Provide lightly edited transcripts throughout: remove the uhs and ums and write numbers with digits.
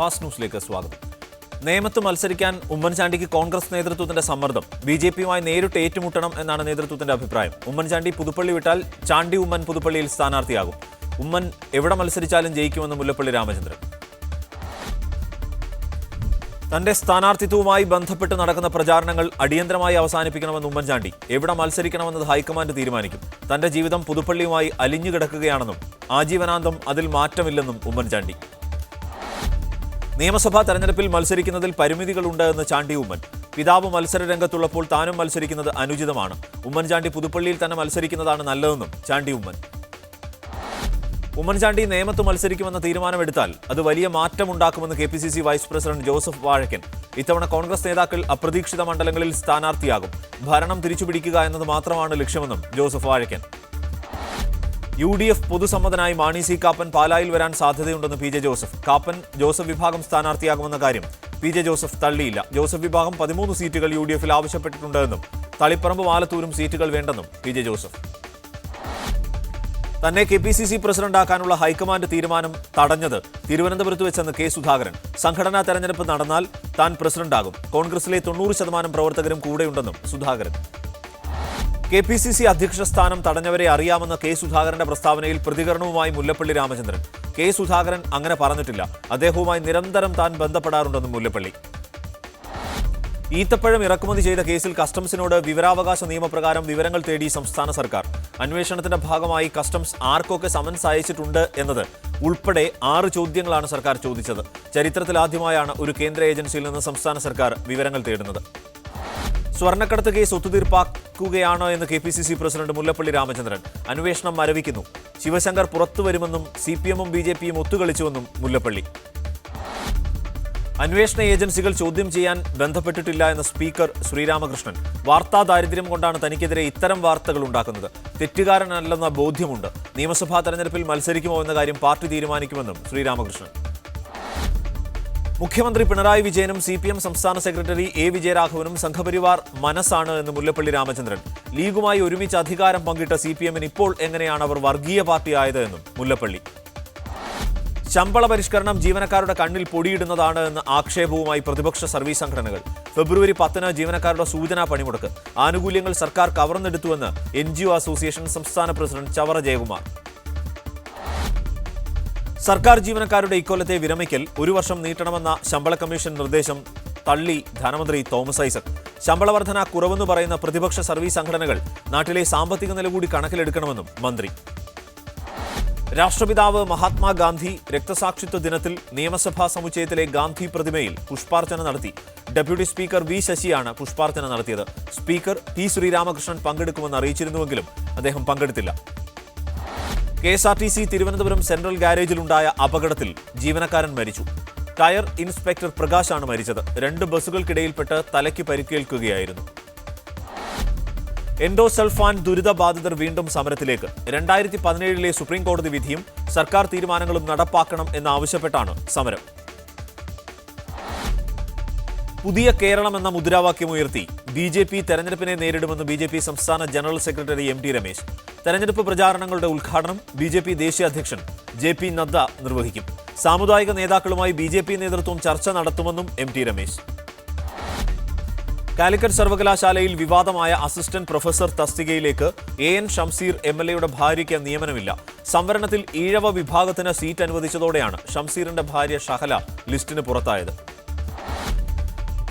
Fast ന്യൂസിലേക്ക് സ്വാഗതം. നേമത്ത് മത്സരിക്കാൻ ഉമ്മൻചാണ്ടിക്ക് കോൺഗ്രസ് നേതൃത്വത്തിന്റെ സമ്മർദ്ദം. ബി.ജെ.പിയുമായി നേരിട്ട് ഏറ്റുമുട്ടണം എന്നാണ് നേതൃത്വത്തിന്റെ അഭിപ്രായം. ഉമ്മൻചാണ്ടി പുതുപ്പള്ളി വിട്ടാൽ ചാണ്ടി ഉമ്മൻ പുതുപ്പള്ളിയിൽ സ്ഥാനാർത്ഥിയാകും. ഉമ്മൻ എവിടെ മത്സരിച്ചാലും ജയിക്കുമെന്ന് മുല്ലപ്പള്ളി രാമചന്ദ്രൻ. തന്റെ സ്ഥാനാർത്ഥിത്വവുമായി ബന്ധപ്പെട്ട് നടക്കുന്ന പ്രചാരണങ്ങൾ അടിയന്തരമായി അവസാനിപ്പിക്കണമെന്ന് ഉമ്മൻചാണ്ടി. എവിടെ മത്സരിക്കണമെന്നത് ഹൈക്കമാൻഡ് തീരുമാനിക്കും. തന്റെ ജീവിതം പുതുപ്പള്ളിയുമായി അലിഞ്ഞുകിടക്കുകയാണെന്നും ആജീവനാന്തം അതിൽ മാറ്റമില്ലെന്നും ഉമ്മൻചാണ്ടി. നിയമസഭാ തെരഞ്ഞെടുപ്പിൽ മത്സരിക്കുന്നതിൽ പരിമിതികളുണ്ട് എന്ന് ചാണ്ടി ഉമ്മൻ. പിതാവ് മത്സര രംഗത്തുള്ളപ്പോൾ താനും മത്സരിക്കുന്നത് അനുചിതമാണ്. ഉമ്മൻചാണ്ടി പുതുപ്പള്ളിയിൽ തന്നെ മത്സരിക്കുന്നതാണ് നല്ലതെന്നും ചാണ്ടി ഉമ്മൻ. ഉമ്മൻചാണ്ടി നേമത്ത് മത്സരിക്കുമെന്ന തീരുമാനമെടുത്താൽ അത് വലിയ മാറ്റമുണ്ടാക്കുമെന്ന് KPCC vice president Joseph Vazhakkan. ഇത്തവണ കോൺഗ്രസ് നേതാക്കൾ അപ്രതീക്ഷിത മണ്ഡലങ്ങളിൽ സ്ഥാനാർത്ഥിയാകും. ഭരണം തിരിച്ചുപിടിക്കുക എന്നത് മാത്രമാണ് ലക്ഷ്യമെന്നും ജോസഫ് വാഴക്കൻ. UDF പൊതുസമ്മതനായി മാണി സി കാപ്പൻ പാലായിൽ വരാൻ സാധ്യതയുണ്ടെന്ന് PJ ജോസഫ്. കാപ്പൻ ജോസഫ് വിഭാഗം സ്ഥാനാർത്ഥിയാകുമെന്ന കാര്യം PJ ജോസഫ് തള്ളിയില്ല. ജോസഫ് വിഭാഗം 13 സീറ്റുകൾ UDFിൽ ആവശ്യപ്പെട്ടിട്ടുണ്ടെന്നും തളിപ്പറമ്പ് ആലത്തൂരും സീറ്റുകൾ വേണ്ടെന്നും PJ ജോസഫ്. തന്നെ KPCC പ്രസിഡന്റാക്കാനുള്ള ഹൈക്കമാൻഡ് തീരുമാനം തടഞ്ഞത് തിരുവനന്തപുരത്ത് വെച്ചെന്ന് K. സുധാകരൻ. സംഘടനാ തെരഞ്ഞെടുപ്പ് നടന്നാൽ താൻ പ്രസിഡന്റാകും. കോൺഗ്രസിലെ 90% പ്രവർത്തകരും കൂടെയുണ്ടെന്നും സുധാകരൻ. KPCC അധ്യക്ഷ സ്ഥാനം തടഞ്ഞവരെ അറിയാമെന്ന K. സുധാകരന്റെ പ്രസ്താവനയിൽ പ്രതികരണവുമായി മുല്ലപ്പള്ളി രാമചന്ദ്രൻ. K. സുധാകരൻ അങ്ങനെ പറഞ്ഞിട്ടില്ല. അദ്ദേഹവുമായി നിരന്തരം താൻ ബന്ധപ്പെടാറുണ്ടെന്നും മുല്ലപ്പള്ളി. ഈത്തപ്പഴം ഇറക്കുമതി ചെയ്ത കേസിൽ കസ്റ്റംസിനോട് വിവരാവകാശ നിയമപ്രകാരം വിവരങ്ങൾ തേടി സംസ്ഥാന സർക്കാർ. അന്വേഷണത്തിന്റെ ഭാഗമായി കസ്റ്റംസ് ആർക്കൊക്കെ സമൻസ് അയച്ചിട്ടുണ്ട് എന്നത് ഉൾപ്പെടെ 6 ചോദ്യങ്ങളാണ് സർക്കാർ ചോദിച്ചത്. ചരിത്രത്തിലാദ്യമായാണ് ഒരു കേന്ദ്ര ഏജൻസിയിൽ നിന്ന് സംസ്ഥാന സർക്കാർ വിവരങ്ങൾ തേടുന്നത്. സ്വർണ്ണക്കടത്ത് കേസ് ഒത്തുതീർപ്പാക്കുകയാണ് എന്ന് KPCC പ്രസിഡന്റ് മുല്ലപ്പള്ളി രാമചന്ദ്രൻ. അന്വേഷണം മരവിക്കുന്നു. ശിവശങ്കർ പുറത്തുവരുമെന്നും CPM-ഉം BJP-യും ഒത്തുകളിച്ചുവെന്നും മുല്ലപ്പള്ളി. അന്വേഷണ ഏജൻസികൾ ചോദ്യം ചെയ്യാൻ ബന്ധപ്പെട്ടിട്ടില്ല എന്ന സ്പീക്കർ ശ്രീരാമകൃഷ്ണൻ. വാർത്താ ദാരിദ്ര്യം കൊണ്ടാണ് തനിക്കെതിരെ ഇത്തരം വാർത്തകൾ ഉണ്ടാക്കുന്നത്. തെറ്റുകാരനല്ലെന്ന ബോധ്യമുണ്ട്. നിയമസഭാ തെരഞ്ഞെടുപ്പിൽ മത്സരിക്കുമോ എന്ന കാര്യം പാർട്ടി തീരുമാനിക്കുമെന്നും ശ്രീരാമകൃഷ്ണൻ. മുഖ്യമന്ത്രി പിണറായി വിജയനും CPM സംസ്ഥാന സെക്രട്ടറി A. വിജയരാഘവനും സംഘപരിവാർ മനസ്സാണ് എന്ന് മുല്ലപ്പള്ളി രാമചന്ദ്രൻ. ലീഗുമായി ഒരുമിച്ച് അധികാരം പങ്കിട്ട CPM-ന് ഇപ്പോൾ എങ്ങനെയാണ് അവർ വർഗീയ പാർട്ടിയായത് എന്നും മുല്ലപ്പള്ളി. ശമ്പള പരിഷ്കരണം ജീവനക്കാരുടെ കണ്ണിൽ പൊടിയിടുന്നതാണ് എന്ന ആക്ഷേപവുമായി പ്രതിപക്ഷ സർവീസ് സംഘടനകൾ. ഫെബ്രുവരി 10 ജീവനക്കാരുടെ സൂചനാ പണിമുടക്ക്. ആനുകൂല്യങ്ങൾ സർക്കാർ കവർന്നെടുത്തുവെന്ന് NGO അസോസിയേഷൻ സംസ്ഥാന പ്രസിഡന്റ് ചവറ ജയകുമാർ. സർക്കാർ ജീവനക്കാരുടെ ഇക്കൊല്ലത്തെ വിരമിക്കൽ 1 വർഷം നീട്ടണമെന്ന ശമ്പള കമ്മീഷൻ നിർദ്ദേശം തള്ളി ധനമന്ത്രി തോമസ് ഐസക്. ശമ്പള വർധന കുറവെന്ന് പറയുന്ന പ്രതിപക്ഷ സർവീസ് സംഘടനകൾ നാട്ടിലെ സാമ്പത്തിക നില കൂടി കണക്കിലെടുക്കണമെന്നും മന്ത്രി. രാഷ്ട്രപിതാവ് മഹാത്മാഗാന്ധി രക്തസാക്ഷിത്വ ദിനത്തിൽ നിയമസഭാ സമുച്ചയത്തിലെ ഗാന്ധി പ്രതിമയിൽ പുഷ്പാർച്ചന നടത്തി. Deputy speaker V. ശശിയാണ് പുഷ്പാർച്ചന നടത്തിയത്. Speaker P. ശ്രീരാമകൃഷ്ണൻ പങ്കെടുക്കുമെന്ന് അറിയിച്ചിരുന്നുവെങ്കിലും അദ്ദേഹം പങ്കെടുത്തില്ല. KSRTC തിരുവനന്തപുരം സെൻട്രൽ ഗാരേജിലുണ്ടായ അപകടത്തിൽ ജീവനക്കാരൻ മരിച്ചു. ടയർ ഇൻസ്പെക്ടർ പ്രകാശാണ് മരിച്ചത്. 2 ബസ്സുകൾക്കിടയിൽപ്പെട്ട് തലയ്ക്ക് പരിക്കേൽക്കുകയായിരുന്നു. എൻഡോസൾഫാൻ ദുരിതബാധിതർ വീണ്ടും സമരത്തിലേക്ക്. 2017 സുപ്രീം കോടതി വിധിയും സർക്കാർ തീരുമാനങ്ങളും നടപ്പാക്കണം എന്നാവശ്യപ്പെട്ടാണ് സമരം. പുതിയ കേരളം എന്ന മുദ്രാവാക്യമുയർത്തി BJP തെരഞ്ഞെടുപ്പിനെ നേരിടുമെന്ന് BJP സംസ്ഥാന ജനറൽ സെക്രട്ടറി MT രമേശ്. തെരഞ്ഞെടുപ്പ് പ്രചാരണങ്ങളുടെ ഉദ്ഘാടനം BJP ദേശീയ അധ്യക്ഷൻ JP നദ്ദ നിർവഹിക്കും. സാമുദായിക നേതാക്കളുമായി BJP നേതൃത്വം ചർച്ച നടത്തുമെന്നും MT രമേശ്. കാലിക്കറ്റ് സർവകലാശാലയിൽ വിവാദമായ അസിസ്റ്റന്റ് പ്രൊഫസർ തസ്തികയിലേക്ക് AN ഷംസീർ MLA-യുടെ ഭാര്യയ്ക്ക് നിയമനമില്ല. സംവരണത്തിൽ ഈഴവ വിഭാഗത്തിന് സീറ്റ് അനുവദിച്ചതോടെയാണ് ഷംസീറിന്റെ ഭാര്യ ഷഹല ലിസ്റ്റിന് പുറത്തായത്.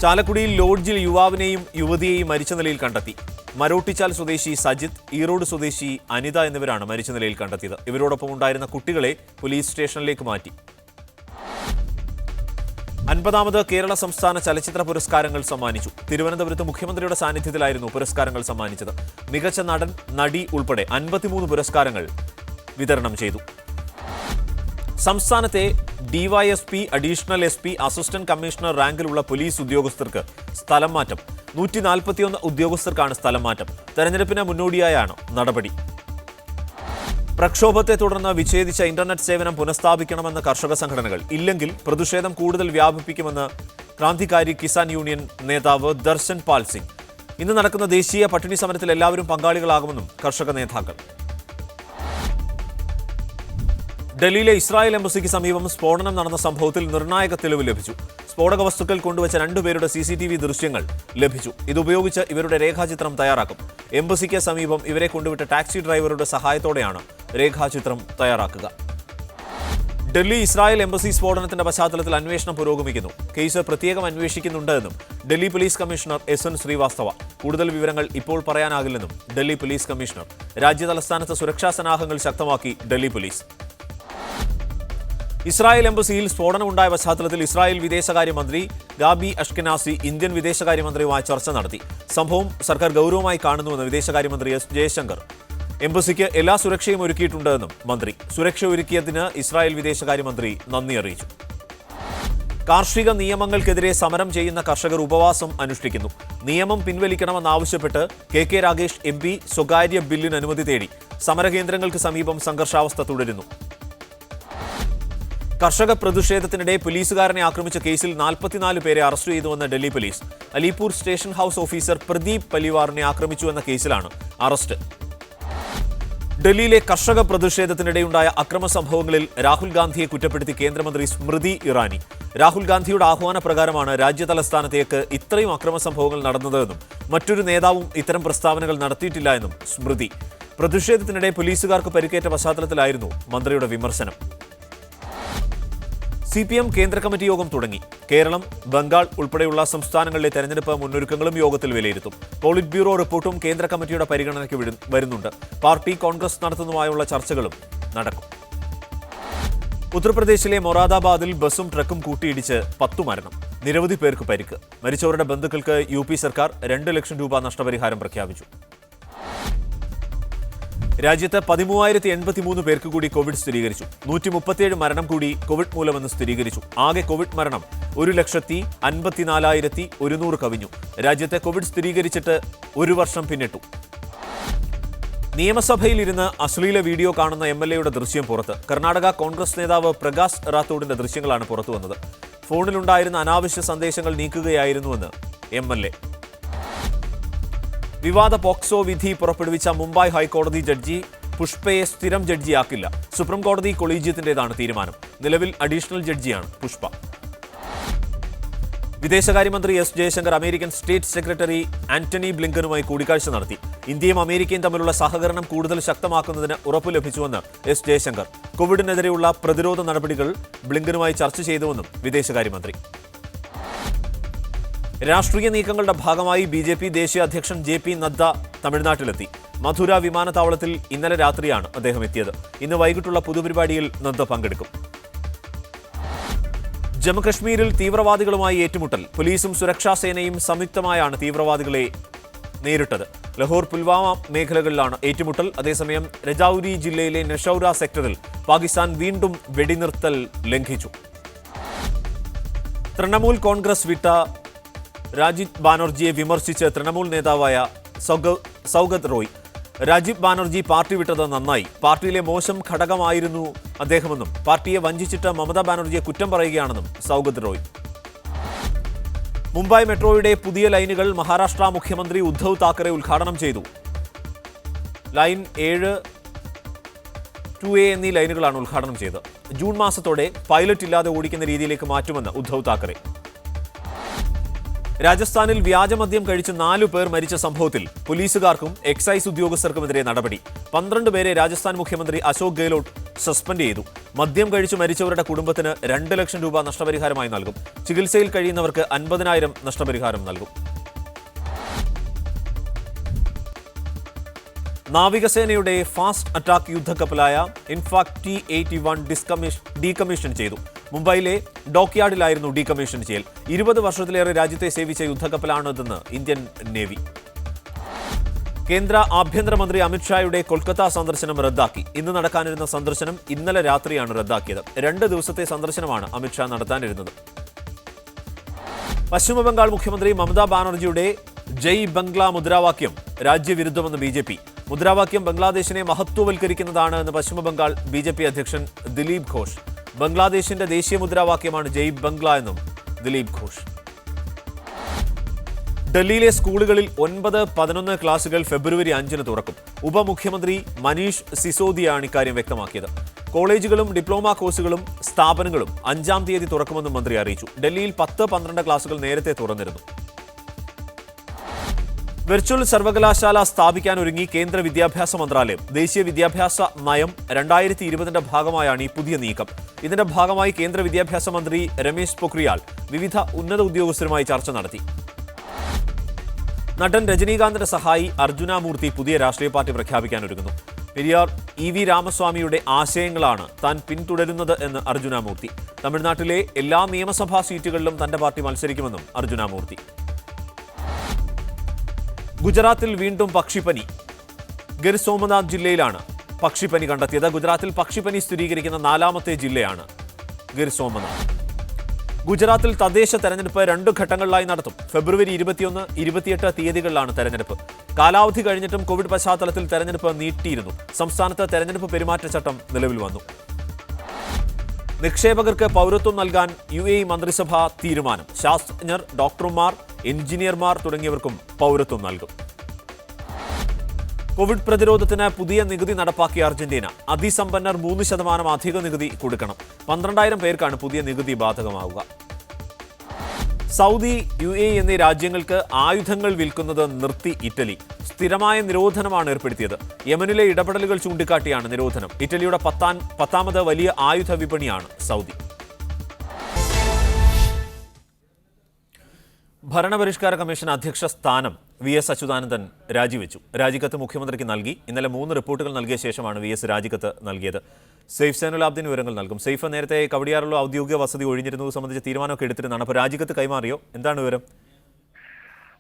ചാലക്കുടിയിൽ ലോഡ്ജിൽ യുവാവിനെയും യുവതിയെയും മരിച്ച നിലയിൽ കണ്ടെത്തി. മരോട്ടിച്ചാൽ സ്വദേശി സജിത്ത്, ഈറോഡ് സ്വദേശി അനിത എന്നിവരാണ് മരിച്ച നിലയിൽ കണ്ടെത്തിയത്. ഇവരോടൊപ്പം ഉണ്ടായിരുന്ന കുട്ടികളെ പോലീസ് സ്റ്റേഷനിലേക്ക് മാറ്റി. 50ാമത് കേരള സംസ്ഥാന ചലച്ചിത്ര പുരസ്കാരങ്ങൾ സമ്മാനിച്ചു. തിരുവനന്തപുരത്ത് മുഖ്യമന്ത്രിയുടെ സാന്നിധ്യത്തിലായിരുന്നു പുരസ്കാരങ്ങൾ സമ്മാനിച്ചത്. മികച്ച നടൻ, നടി ഉൾപ്പെടെ 53 പുരസ്കാരങ്ങൾ വിതരണം ചെയ്തു. സംസ്ഥാനത്തെ DYSP, additional SP, assistant commissioner റാങ്കിലുള്ള പോലീസ് ഉദ്യോഗസ്ഥർക്ക് സ്ഥലം മാറ്റം. 141 ഉദ്യോഗസ്ഥർക്കാണ് സ്ഥലം മാറ്റം. തെരഞ്ഞെടുപ്പിന് മുന്നോടിയായാണ് നടപടി. പ്രക്ഷോഭത്തെ തുടർന്ന് വിച്ഛേദിച്ച ഇന്റർനെറ്റ് സേവനം പുനഃസ്ഥാപിക്കണമെന്ന് കർഷക സംഘടനകൾ. ഇല്ലെങ്കിൽ പ്രതിഷേധം കൂടുതൽ വ്യാപിപ്പിക്കുമെന്ന് ക്രാന്തികാരി കിസാൻ യൂണിയൻ നേതാവ് ദർശൻ പാൽ സിംഗ്. ഇന്ന് നടക്കുന്ന ദേശീയ പട്ടിണി സമരത്തിൽ എല്ലാവരും പങ്കാളികളാകുമെന്നും കർഷക നേതാക്കൾ. ഡൽഹിയിലെ ഇസ്രായേൽ എംബസിക്ക് സമീപം സ്ഫോടനം നടന്ന സംഭവത്തിൽ നിർണായക തെളിവ് ലഭിച്ചു. സ്ഫോടക വസ്തുക്കൾ കൊണ്ടുവച്ച രണ്ടുപേരുടെ CCTV ദൃശ്യങ്ങൾ ലഭിച്ചു. ഇതുപയോഗിച്ച് ഇവരുടെ രേഖാചിത്രം തയ്യാറാക്കും. എംബസിക്ക് സമീപം ഇവരെ കൊണ്ടുവിട്ട ടാക്സി ഡ്രൈവറുടെ സഹായത്തോടെയാണ് രേഖാചിത്രം തയ്യാറാക്കുക. ഡൽഹി ഇസ്രായേൽ എംബസി സ്ഫോടനത്തിന്റെ പശ്ചാത്തലത്തിൽ അന്വേഷണം പുരോഗമിക്കുന്നു. കേസ് പ്രത്യേകം അന്വേഷിക്കുന്നുണ്ടെന്നും Delhi police commissioner SN Srivastava. കൂടുതൽ വിവരങ്ങൾ ഇപ്പോൾ പറയാനാകില്ലെന്നും ഡൽഹി പോലീസ് കമ്മീഷണർ. രാജ്യതലസ്ഥാനത്ത് സുരക്ഷാ സന്നാഹങ്ങൾ ശക്തമാക്കി ഡൽഹി പോലീസ്. ഇസ്രായേൽ എംബസിയിൽ സ്ഫോടനമുണ്ടായ പശ്ചാത്തലത്തിൽ ഇസ്രായേൽ വിദേശകാര്യമന്ത്രി ഗാബി അഷ്കെനാസി ഇന്ത്യൻ വിദേശകാര്യമന്ത്രിയുമായി ചർച്ച നടത്തി. സംഭവം സർക്കാർ ഗൗരവമായി കാണുന്നുവെന്ന് വിദേശകാര്യമന്ത്രി S ജയശങ്കർ. എംബസിക്ക് എല്ലാ സുരക്ഷയും ഒരുക്കിയിട്ടുണ്ടെന്നും മന്ത്രി. സുരക്ഷ ഒരുക്കിയതിന് ഇസ്രായേൽ വിദേശകാര്യമന്ത്രി നന്ദി അറിയിച്ചു. കാർഷിക നിയമങ്ങൾക്കെതിരെ സമരം ചെയ്യുന്ന കർഷകർ ഉപവാസം അനുഷ്ഠിക്കുന്നു. നിയമം പിൻവലിക്കണമെന്നാവശ്യപ്പെട്ട് KK രാഗേഷ് MP സ്വകാര്യ ബില്ലിന് അനുമതി തേടി. സമരകേന്ദ്രങ്ങൾക്ക് സമീപം സംഘർഷാവസ്ഥ തുടരുന്നു. കർഷക പ്രതിഷേധത്തിനിടെ പോലീസുകാരനെ ആക്രമിച്ച കേസിൽ 44 പേരെ അറസ്റ്റ് ചെയ്തുവെന്ന് Delhi police. Alipur station house officer Pradeep പലിവാറിനെ ആക്രമിച്ചുവെന്ന കേസിലാണ് അറസ്റ്റ്. ഡൽഹിയിലെ കർഷക പ്രതിഷേധത്തിനിടെയുണ്ടായ അക്രമ സംഭവങ്ങളിൽ രാഹുൽ ഗാന്ധിയെ കുറ്റപ്പെടുത്തി കേന്ദ്രമന്ത്രി സ്മൃതി ഇറാനി. രാഹുൽ ഗാന്ധിയുടെ ആഹ്വാനപ്രകാരമാണ് രാജ്യതലസ്ഥാനത്തേക്ക് ഇത്രയും അക്രമ സംഭവങ്ങൾ നടന്നതെന്നും മറ്റൊരു നേതാവും ഇത്തരം പ്രസ്താവനകൾ നടത്തിയിട്ടില്ല എന്നും സ്മൃതി. പ്രതിഷേധത്തിനിടെ പോലീസുകാർക്ക് പരിക്കേറ്റ പശ്ചാത്തലത്തിലായിരുന്നു മന്ത്രിയുടെ വിമർശനം. CPM കേന്ദ്ര കമ്മിറ്റി യോഗം തുടങ്ങി. കേരളം, ബംഗാൾ ഉൾപ്പെടെയുള്ള സംസ്ഥാനങ്ങളിലെ തെരഞ്ഞെടുപ്പ് മുന്നൊരുക്കങ്ങളും യോഗത്തിൽ വിലയിരുത്തും. പോളിറ്റ് ബ്യൂറോ റിപ്പോർട്ടും കേന്ദ്ര കമ്മിറ്റിയുടെ പരിഗണനയ്ക്ക് വരുന്നുണ്ട്. പാർട്ടി കോൺഗ്രസ് നടത്തുന്നതുമായുള്ള ചർച്ചകളും നടക്കും. ഉത്തർപ്രദേശിലെ മൊറാദാബാദിൽ ബസും ട്രക്കും കൂട്ടിയിടിച്ച് 10 മരണം, നിരവധി പേർക്ക് പരിക്ക്. മരിച്ചവരുടെ ബന്ധുക്കൾക്ക് UP സർക്കാർ 2 ലക്ഷം രൂപ നഷ്ടപരിഹാരം പ്രഖ്യാപിച്ചു. രാജ്യത്ത് 13,083 പേർക്ക് കൂടി കോവിഡ് സ്ഥിരീകരിച്ചു. 137 മരണം കൂടി കോവിഡ് മൂലമെന്ന് സ്ഥിരീകരിച്ചു. ആകെ കോവിഡ് മരണം 1,54,100 കവിഞ്ഞു. രാജ്യത്തെ കോവിഡ് സ്ഥിരീകരിച്ചിട്ട് 1 വർഷം പിന്നിട്ടു. നിയമസഭയിലിരുന്ന് അശ്ലീല വീഡിയോ കാണുന്ന MLAയുടെ ദൃശ്യം പുറത്ത്. കർണാടക കോൺഗ്രസ് നേതാവ് പ്രകാശ് റാത്തോഡിന്റെ ദൃശ്യങ്ങളാണ് പുറത്തുവന്നത്. ഫോണിലുണ്ടായിരുന്ന അനാവശ്യ സന്ദേശങ്ങൾ നീക്കുകയായിരുന്നുവെന്ന് MLA. വിവാദ പോക്സോ വിധി പുറപ്പെടുവിച്ച മുംബൈ ഹൈക്കോടതി ജഡ്ജി പുഷ്പയെ സ്ഥിരം ജഡ്ജിയാക്കില്ല. സുപ്രീം കോടതി കൊളീജിയത്തിന്റേതാണ് തീരുമാനം. നിലവിൽ അഡീഷണൽ ജഡ്ജിയാണ് പുഷ്പ. വിദേശകാര്യമന്ത്രി S Jaishankar American state secretary Antony ബ്ലിങ്കനുമായി കൂടിക്കാഴ്ച നടത്തി. ഇന്ത്യയും അമേരിക്കയും തമ്മിലുള്ള സഹകരണം കൂടുതൽ ശക്തമാക്കുന്നതിന് ഉറപ്പു ലഭിച്ചുവെന്ന് S ജയശങ്കർ. കോവിഡിനെതിരെയുള്ള പ്രതിരോധ നടപടികൾ ബ്ലിങ്കനുമായി ചർച്ച ചെയ്തുവെന്നും വിദേശകാര്യമന്ത്രി. രാഷ്ട്രീയ നീക്കങ്ങളുടെ ഭാഗമായി BJP ദേശീയ അധ്യക്ഷൻ JP നദ്ദ തമിഴ്നാട്ടിലെത്തി. മധുര വിമാനത്താവളത്തിൽ ഇന്നലെ രാത്രിയാണ് അദ്ദേഹം എത്തിയത്. ഇന്ന് വൈകിട്ടുള്ള പൊതുപരിപാടിയിൽ നദ്ദ പങ്കെടുക്കും. ജമ്മുകശ്മീരിൽ തീവ്രവാദികളുമായി ഏറ്റുമുട്ടൽ. പോലീസും സുരക്ഷാ സേനയും സംയുക്തമായാണ് തീവ്രവാദികളെ നേരിട്ടത്. ലഹോർ, പുൽവാമ മേഖലകളിലാണ് ഏറ്റുമുട്ടൽ. അതേസമയം രജൌരി ജില്ലയിലെ നഷൌര സെക്ടറിൽ പാകിസ്ഥാൻ വീണ്ടും വെടിനിർത്തൽ ലംഘിച്ചു. തൃണമൂൽ കോൺഗ്രസ് വിട്ട രാജീവ് ബാനർജിയെ വിമർശിച്ച് തൃണമൂൽ നേതാവായ സൗഗത് റോയ്. രാജീവ് ബാനർജി പാർട്ടി വിട്ടത് നന്നായി. പാർട്ടിയിലെ മോശം ഘടകമായിരുന്നു അദ്ദേഹമെന്നും പാർട്ടിയെ വഞ്ചിച്ചിട്ട് മമതാ ബാനർജിയെ കുറ്റം പറയുകയാണെന്നും സൗഗത് റോയ്. മുംബൈ മെട്രോയുടെ പുതിയ ലൈനുകൾ മഹാരാഷ്ട്ര മുഖ്യമന്ത്രി ഉദ്ധവ് താക്കറെ ഉദ്ഘാടനം ചെയ്തു. ലൈൻ 7, 2A എന്നീ ലൈനുകളാണ് ഉദ്ഘാടനം ചെയ്തത്. ജൂൺ മാസത്തോടെ പൈലറ്റ് ഇല്ലാതെ ഓടിക്കുന്ന രീതിയിലേക്ക് മാറ്റുമെന്ന് ഉദ്ധവ് താക്കറെ. രാജസ്ഥാനിൽ വ്യാജമദ്യം കഴിച്ച് 4 പേർ മരിച്ച സംഭവത്തിൽ പോലീസുകാർക്കും എക്സൈസ് ഉദ്യോഗസ്ഥർക്കുമെതിരെ നടപടി. 12 പേരെ രാജസ്ഥാൻ മുഖ്യമന്ത്രി അശോക് ഗെഹ്ലോട്ട് സസ്പെൻഡ് ചെയ്തു. മദ്യം കഴിച്ചു മരിച്ചവരുടെ കുടുംബത്തിന് 2 ലക്ഷം രൂപ നഷ്ടപരിഹാരമായി നൽകും. ചികിത്സയിൽ കഴിയുന്നവർക്ക് 50,000 നഷ്ടപരിഹാരം നൽകും. നാവികസേനയുടെ ഫാസ്റ്റ് അറ്റാക്ക് യുദ്ധക്കപ്പലായ ഇൻഫാക് T-81 ഡീകമ്മീഷൻ ചെയ്തു. മുംബൈയിലെ ഡോക്യാർഡിലായിരുന്നു ഡീകമ്മീഷൻ ചെയ്യൽ. 20 വർഷത്തിലേറെ രാജ്യത്തെ സേവിച്ച യുദ്ധക്കപ്പലാണിതെന്ന് ഇന്ത്യൻ നേവി. കേന്ദ്ര ആഭ്യന്തരമന്ത്രി അമിത്ഷായുടെ കൊൽക്കത്ത സന്ദർശനം റദ്ദാക്കി. ഇന്ന് നടക്കാനിരുന്ന സന്ദർശനം ഇന്നലെ രാത്രിയാണ് റദ്ദാക്കിയത്. 2 ദിവസത്തെ സന്ദർശനമാണ് അമിത്ഷാ നടത്താനിരുന്നത്. പശ്ചിമബംഗാൾ മുഖ്യമന്ത്രി മമതാ ബാനർജിയുടെ ജയ് ബംഗ്ല മുദ്രാവാക്യം രാജ്യവിരുദ്ധമെന്ന് BJP. മുദ്രാവാക്യം ബംഗ്ലാദേശിനെ മഹത്വവൽക്കരിക്കുന്നതാണ് എന്ന് പശ്ചിമബംഗാൾ BJP അധ്യക്ഷൻ ദിലീപ് ഘോഷ്. ബംഗ്ലാദേശിന്റെ ദേശീയ മുദ്രാവാക്യമാണ് ജയ് ബംഗ്ല എന്നും ദിലീപ് ഘോഷ്. ഡൽഹിയിലെ സ്കൂളുകളിൽ 9, 11 ക്ലാസുകൾ ഫെബ്രുവരി 5-ന് തുറക്കും. ഉപമുഖ്യമന്ത്രി മനീഷ് സിസോദിയാണ് ഇക്കാര്യം വ്യക്തമാക്കിയത്. കോളേജുകളും ഡിപ്ലോമ കോഴ്സുകളും സ്ഥാപനങ്ങളും 5-ാം തീയതി തുറക്കുമെന്നും മന്ത്രി അറിയിച്ചു. ഡൽഹിയിൽ 10-12 ക്ലാസുകൾ നേരത്തെ തുറന്നിരുന്നു. വെർച്വൽ സർവകലാശാല സ്ഥാപിക്കാനൊരുങ്ങി കേന്ദ്ര വിദ്യാഭ്യാസ മന്ത്രാലയം. ദേശീയ വിദ്യാഭ്യാസ നയം 2020 ഭാഗമായാണ് ഈ പുതിയ നീക്കം. ഇതിന്റെ ഭാഗമായി കേന്ദ്ര വിദ്യാഭ്യാസ മന്ത്രി രമേശ് പൊഖ്രിയാൽ വിവിധ ഉന്നത ഉദ്യോഗസ്ഥരുമായി ചർച്ച നടത്തി. നടൻ രജനീകാന്തിന്റെ സഹായി അർജുന മൂർത്തി പുതിയ രാഷ്ട്രീയ പാർട്ടി പ്രഖ്യാപിക്കാനൊരുങ്ങുന്നു. പെരിയാർ EV രാമസ്വാമിയുടെ ആശയങ്ങളാണ് താൻ പിന്തുടരുന്നത് എന്ന് അർജുന മൂർത്തി. തമിഴ്നാട്ടിലെ എല്ലാ നിയമസഭാ സീറ്റുകളിലും തന്റെ പാർട്ടി മത്സരിക്കുമെന്നും അർജുന മൂർത്തി. ഗുജറാത്തിൽ വീണ്ടും പക്ഷിപ്പനി. ഗിർ സോമനാഥ് ജില്ലയിലാണ് പക്ഷിപ്പനി കണ്ടെത്തിയത്. ഗുജറാത്തിൽ പക്ഷിപ്പനി സ്ഥിരീകരിക്കുന്ന 4ാമത്തെ ജില്ലയാണ് ഗിർ സോമനാഥ്. ഗുജറാത്തിൽ തദ്ദേശ തെരഞ്ഞെടുപ്പ് 2 ഘട്ടങ്ങളിലായി നടത്തും. ഫെബ്രുവരി 21, 28 തീയതികളിലാണ് തെരഞ്ഞെടുപ്പ്. കാലാവധി കഴിഞ്ഞിട്ടും കോവിഡ് പശ്ചാത്തലത്തിൽ തെരഞ്ഞെടുപ്പ് നീട്ടിയിരുന്നു. സംസ്ഥാനത്ത് തെരഞ്ഞെടുപ്പ് പെരുമാറ്റച്ചട്ടം നിലവിൽ വന്നു. നിക്ഷേപകർക്ക് പൗരത്വം നൽകാൻ UAE മന്ത്രിസഭാ തീരുമാനം. ശാസ്ത്രജ്ഞർ, ഡോക്ടർമാർ, എഞ്ചിനീയർമാർ തുടങ്ങിയവർക്കും പൗരത്വം നൽകും. കോവിഡ് പ്രതിരോധത്തിന് പുതിയ നികുതി നടപ്പാക്കിയ അർജന്റീന. അതിസമ്പന്നർ 3% അധിക നികുതി കൊടുക്കണം. 12,000 പേർക്കാണ് പുതിയ നികുതി ബാധകമാവുക. സൗദി, UAE എന്നീ രാജ്യങ്ങൾക്ക് ആയുധങ്ങൾ വിൽക്കുന്നത് നിർത്തി ഇറ്റലി. സ്ഥിരമായ നിരോധനമാണ് ഏർപ്പെടുത്തിയത്. യമനിലെ ഇടപെടലുകൾ ചൂണ്ടിക്കാട്ടിയാണ് നിരോധനം. ഇറ്റലിയുടെ 10ാമത് വലിയ ആയുധ വിപണിയാണ് സൗദി. ഭരണപരിഷ്കാര കമ്മീഷൻ അധ്യക്ഷ സ്ഥാനം VS അച്യുതാനന്ദൻ രാജിവെച്ചു. രാജിക്കത്ത് മുഖ്യമന്ത്രിക്ക് നൽകി. ഇന്നലെ 3 റിപ്പോർട്ടുകൾ നൽകിയ ശേഷമാണ് VS രാജിക്കത്ത് നൽകിയത്. സെയ്ഫ് സൈനുലാബ്ദീൻ വിവരങ്ങൾ നൽകും. സെയ്ഫ്, നേരത്തെ കവടിയാറുള്ള ഔദ്യോഗിക വസതി ഒഴിഞ്ഞിരുന്നത് സംബന്ധിച്ച് തീരുമാനമൊക്കെ എടുത്തിരുന്നതാണ്. അപ്പോൾ രാജിക്കത്ത് കൈമാറിയോ? എന്താണ് വിവരം?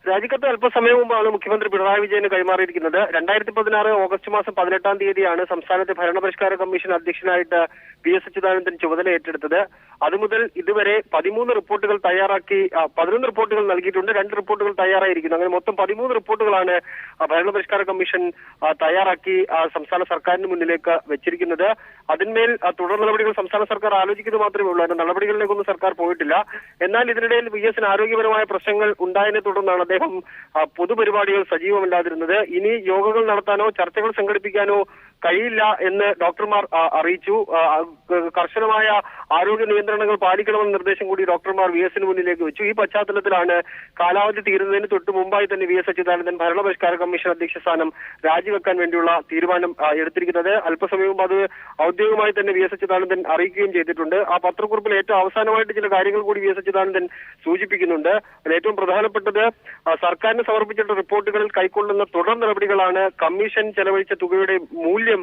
രാജിക്കത്ത് അല്പസമയം മുമ്പാണ് മുഖ്യമന്ത്രി പിണറായി വിജയന് കൈമാറിയിരിക്കുന്നത്. 2016 ഓഗസ്റ്റ് മാസം 18-ാം തീയതിയാണ് സംസ്ഥാനത്തെ ഭരണപരിഷ്കാര കമ്മീഷൻ അധ്യക്ഷനായിട്ട് VS അച്യുതാനന്ദൻ ചുമതല ഏറ്റെടുത്തത്. അതുമുതൽ ഇതുവരെ 13 റിപ്പോർട്ടുകൾ തയ്യാറാക്കി. 11 റിപ്പോർട്ടുകൾ നൽകിയിട്ടുണ്ട്, 2 റിപ്പോർട്ടുകൾ തയ്യാറായിരിക്കുന്നു. അങ്ങനെ മൊത്തം 13 റിപ്പോർട്ടുകളാണ് ഭരണപരിഷ്കാര കമ്മീഷൻ തയ്യാറാക്കി സംസ്ഥാന സർക്കാരിന് മുന്നിലേക്ക് വെച്ചിരിക്കുന്നത്. അതിന്മേൽ തുടർ നടപടികൾ സംസ്ഥാന സർക്കാർ ആലോചിക്കുന്നത് മാത്രമേ ഉള്ളൂ. അതിന്റെ നടപടികളിലേക്കൊന്നും സർക്കാർ പോയിട്ടില്ല. എന്നാൽ ഇതിനിടയിൽ VSന് ആരോഗ്യപരമായ പ്രശ്നങ്ങൾ ഉണ്ടായതിനെ തുടർന്നാണ് അദ്ദേഹം പൊതുപരിപാടികൾ സജീവമല്ലാതിരുന്നത്. ഇനി യോഗങ്ങൾ നടത്താനോ ചർച്ചകൾ സംഘടിപ്പിക്കാനോ കഴിയില്ല എന്ന് ഡോക്ടർമാർ അറിയിച്ചു. കർശനമായ ആരോഗ്യ നിയന്ത്രണങ്ങൾ പാലിക്കണമെന്ന നിർദ്ദേശം കൂടി ഡോക്ടർമാർ VSന് മുന്നിലേക്ക് വെച്ചു. ഈ പശ്ചാത്തലത്തിലാണ് കാലാവധി തീരുന്നതിന് തൊട്ട് മുമ്പായി തന്നെ VS അച്യുതാനന്ദൻ ഭരണപരിഷ്കാര കമ്മീഷൻ അധ്യക്ഷ സ്ഥാനം രാജിവെക്കാൻ വേണ്ടിയുള്ള തീരുമാനം എടുത്തിരിക്കുന്നത്. അല്പസമയം മുമ്പ് അത് ഔദ്യോഗികമായി തന്നെ VS അച്യുതാനന്ദൻ അറിയിക്കുകയും ചെയ്തിട്ടുണ്ട്. ആ പത്രക്കുറിപ്പിൽ ഏറ്റവും അവസാനമായിട്ട് ചില കാര്യങ്ങൾ കൂടി VS അച്യുതാനന്ദൻ സൂചിപ്പിക്കുന്നുണ്ട്. അതിൽ ഏറ്റവും പ്രധാനപ്പെട്ടത് സർക്കാരിന് സമർപ്പിച്ചിട്ടുള്ള റിപ്പോർട്ടുകളിൽ കൈക്കൊള്ളുന്ന തുടർ നടപടികളാണ് കമ്മീഷൻ ചെലവഴിച്ച തുകയുടെ മൂല്യം